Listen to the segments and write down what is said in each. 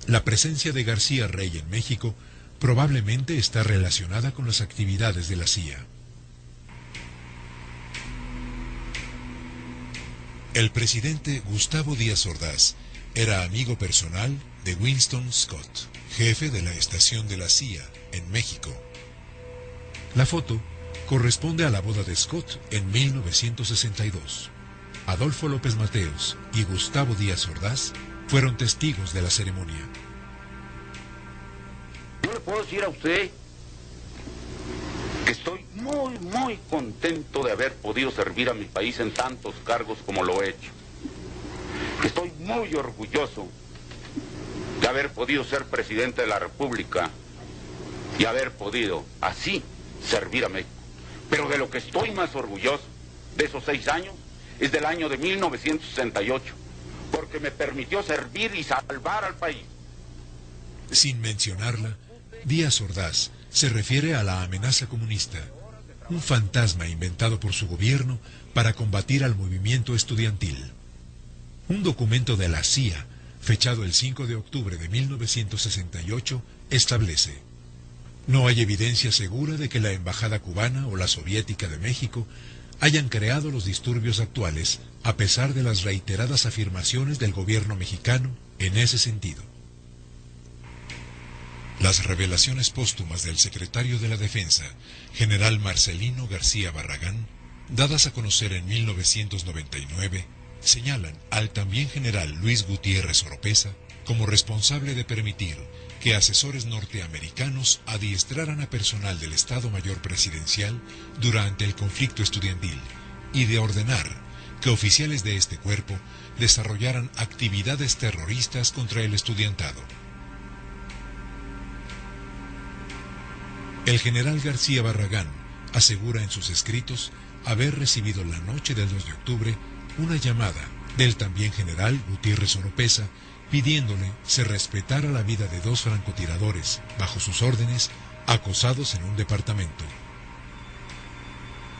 La presencia de García Rey en México probablemente está relacionada con las actividades de la CIA. El presidente Gustavo Díaz Ordaz era amigo personal de Winston Scott, jefe de la estación de la CIA en México. La foto corresponde a la boda de Scott en 1962. Adolfo López Mateos y Gustavo Díaz Ordaz fueron testigos de la ceremonia. Yo le puedo decir a usted que estoy muy contento de haber podido servir a mi país en tantos cargos como lo he hecho. Estoy muy orgulloso de haber podido ser presidente de la República y haber podido así servir a México. Pero de lo que estoy más orgulloso de esos 6 años es del año de 1968, porque me permitió servir y salvar al país. Sin mencionarla, Díaz Ordaz se refiere a la amenaza comunista, un fantasma inventado por su gobierno para combatir al movimiento estudiantil. Un documento de la CIA, fechado el 5 de octubre de 1968, establece: no hay evidencia segura de que la embajada cubana o la soviética de México hayan creado los disturbios actuales, a pesar de las reiteradas afirmaciones del gobierno mexicano en ese sentido. Las revelaciones póstumas del secretario de la Defensa, general Marcelino García Barragán, dadas a conocer en 1999, señalan al también general Luis Gutiérrez Oropesa como responsable de permitir que asesores norteamericanos adiestraran a personal del Estado Mayor Presidencial durante el conflicto estudiantil y de ordenar que oficiales de este cuerpo desarrollaran actividades terroristas contra el estudiantado. El general García Barragán asegura en sus escritos haber recibido la noche del 2 de octubre una llamada del también general Gutiérrez Oropesa pidiéndole se respetara la vida de 2 francotiradores, bajo sus órdenes, acosados en un departamento.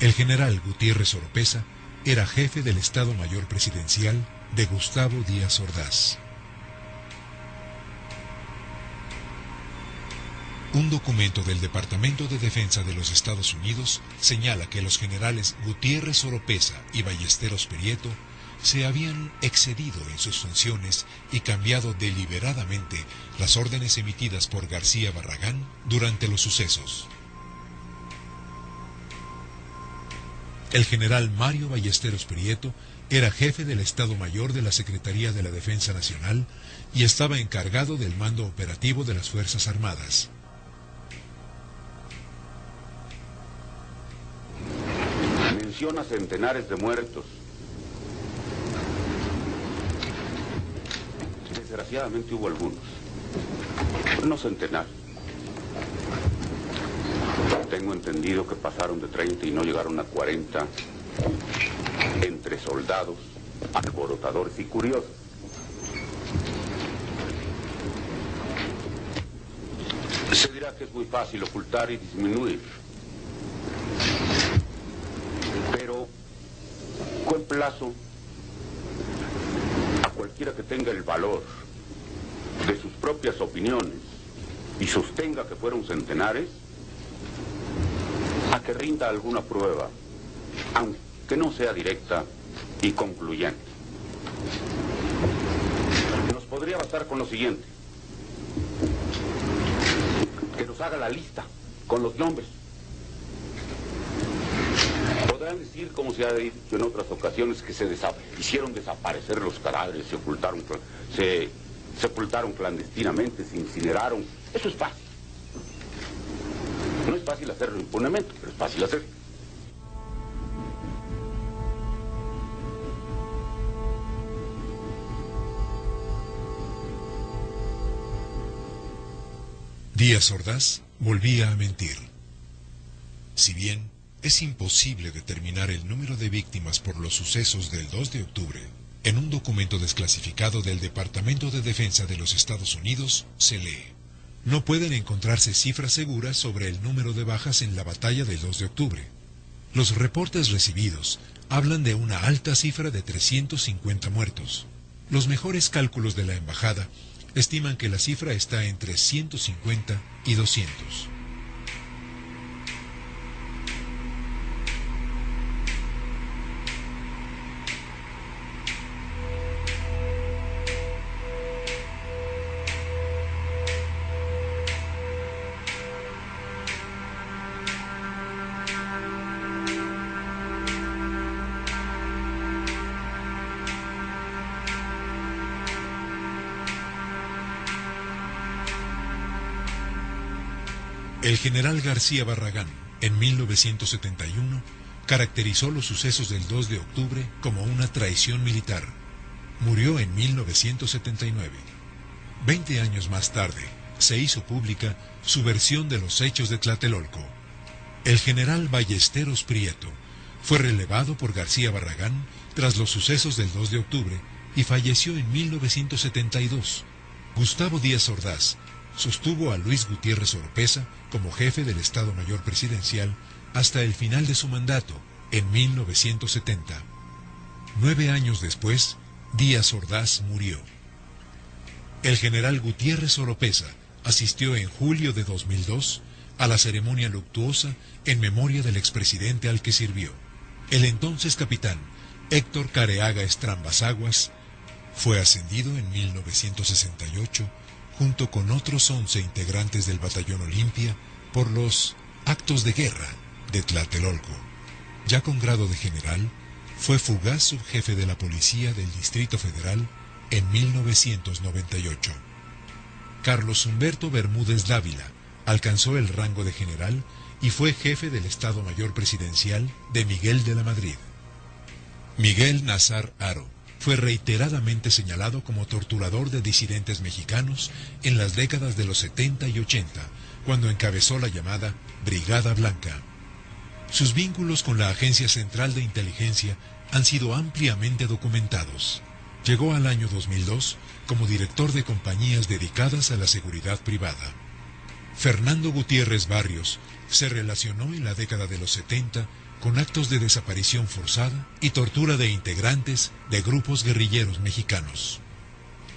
El general Gutiérrez Oropesa era jefe del Estado Mayor Presidencial de Gustavo Díaz Ordaz. Un documento del Departamento de Defensa de los Estados Unidos señala que los generales Gutiérrez Oropesa y Ballesteros Prieto se habían excedido en sus funciones y cambiado deliberadamente las órdenes emitidas por García Barragán durante los sucesos. El general Mario Ballesteros Prieto era jefe del Estado Mayor de la Secretaría de la Defensa Nacional y estaba encargado del mando operativo de las Fuerzas Armadas. Menciona centenares de muertos. Desgraciadamente hubo algunos, no centenares. Tengo entendido que pasaron de 30 y no llegaron a 40, entre soldados, alborotadores y curiosos. Se dirá que es muy fácil ocultar y disminuir, pero con plazo a cualquiera que tenga el valor de sus propias opiniones y sostenga que fueron centenares, a que rinda alguna prueba, aunque no sea directa y concluyente. Nos podría bastar con lo siguiente: que nos haga la lista con los nombres. Podrán decir, como se ha dicho en otras ocasiones, que se hicieron desaparecer los cadáveres, se sepultaron clandestinamente, se incineraron. Eso es fácil. No es fácil hacerlo impunemente, pero es fácil hacerlo. Díaz Ordaz volvía a mentir. Si bien es imposible determinar el número de víctimas por los sucesos del 2 de octubre, en un documento desclasificado del Departamento de Defensa de los Estados Unidos se lee: no pueden encontrarse cifras seguras sobre el número de bajas en la batalla del 2 de octubre. Los reportes recibidos hablan de una alta cifra de 350 muertos. Los mejores cálculos de la embajada estiman que la cifra está entre 150 y 200. El general García Barragán, en 1971, caracterizó los sucesos del 2 de octubre como una traición militar. Murió en 1979. 20 años más tarde, se hizo pública su versión de los hechos de Tlatelolco. El general Ballesteros Prieto fue relevado por García Barragán tras los sucesos del 2 de octubre y falleció en 1972. Gustavo Díaz Ordaz sostuvo a Luis Gutiérrez Oropeza como jefe del Estado Mayor Presidencial hasta el final de su mandato, en 1970. 9 años después, Díaz Ordaz murió. El general Gutiérrez Oropeza asistió en julio de 2002 a la ceremonia luctuosa en memoria del expresidente al que sirvió. El entonces capitán Héctor Careaga Estrambas Aguas fue ascendido en 1968 junto con otros 11 integrantes del Batallón Olimpia, por los actos de guerra de Tlatelolco. Ya con grado de general, fue fugaz subjefe de la Policía del Distrito Federal en 1998. Carlos Humberto Bermúdez Dávila alcanzó el rango de general y fue jefe del Estado Mayor Presidencial de Miguel de la Madrid. Miguel Nazar Haro fue reiteradamente señalado como torturador de disidentes mexicanos en las décadas de los 70 y 80, cuando encabezó la llamada Brigada Blanca. Sus vínculos con la Agencia Central de Inteligencia han sido ampliamente documentados. Llegó al año 2002 como director de compañías dedicadas a la seguridad privada. Fernando Gutiérrez Barrios se relacionó en la década de los 70 con actos de desaparición forzada y tortura de integrantes de grupos guerrilleros mexicanos.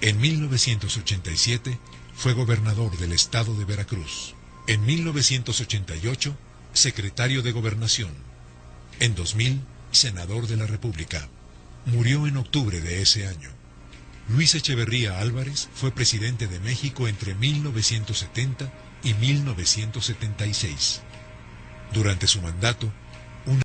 En 1987 fue gobernador del estado de Veracruz. En 1988, secretario de Gobernación. En 2000, senador de la República. Murió en octubre de ese año. Luis Echeverría Álvarez fue presidente de México entre 1970 y 1976. Durante su mandato,